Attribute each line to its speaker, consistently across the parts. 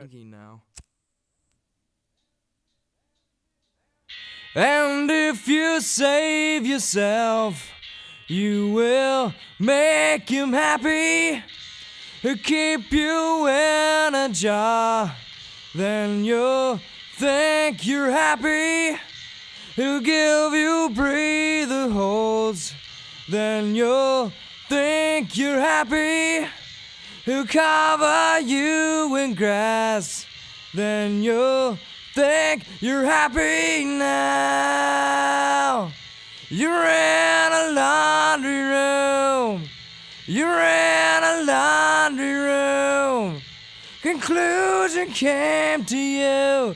Speaker 1: thinking now. And if you save yourself, you will make him happy. He'll keep you in a jar, then you'll think you're happy. He'll give you breather holes, then you'll think you're happy. He'll cover you in grass, then you'll think you're happy now. You're in a laundry room. You're in a laundry room. Conclusion came to you.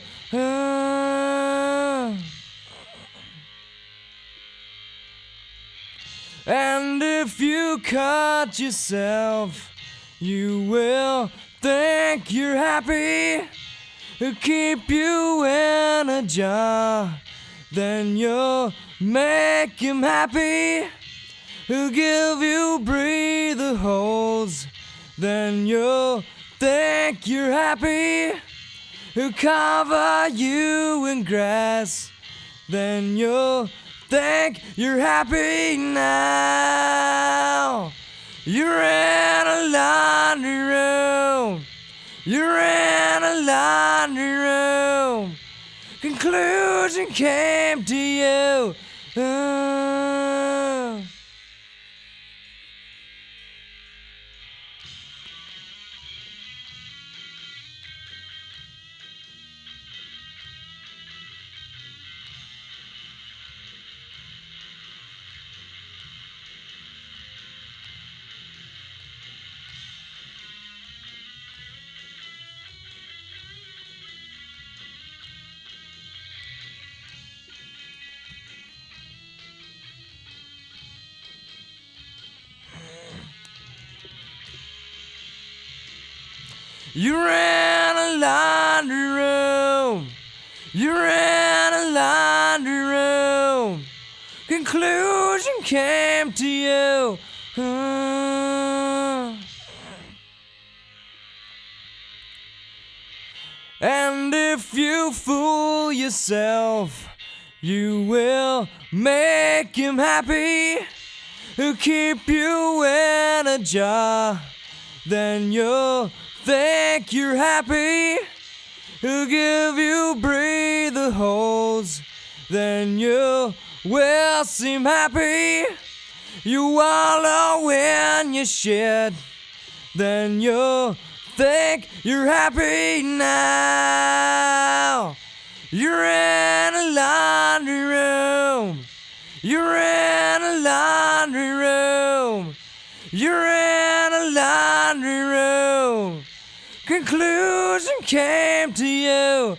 Speaker 1: And if you cut yourself, you will think you're happy. He'll keep you in a jar, then you'll make him happy. He'll give you breather holes, then you'll think you're happy. He'll cover you in grass, then you'll think you're happy now. You're in a laundry room. You're in a laundry room. Conclusion came to you. You're in a laundry room. You're in a laundry room. Conclusion came to you. And if you fool yourself, you will make him happy. He'll keep you in a jar, then you'll think you're happy. He'll give you breather holes, then you will seem happy. You wallow in your shit, then you'll think you're happy now. You're in a laundry room. You're in a laundry room. You're in a laundry room. Conclusion came to you.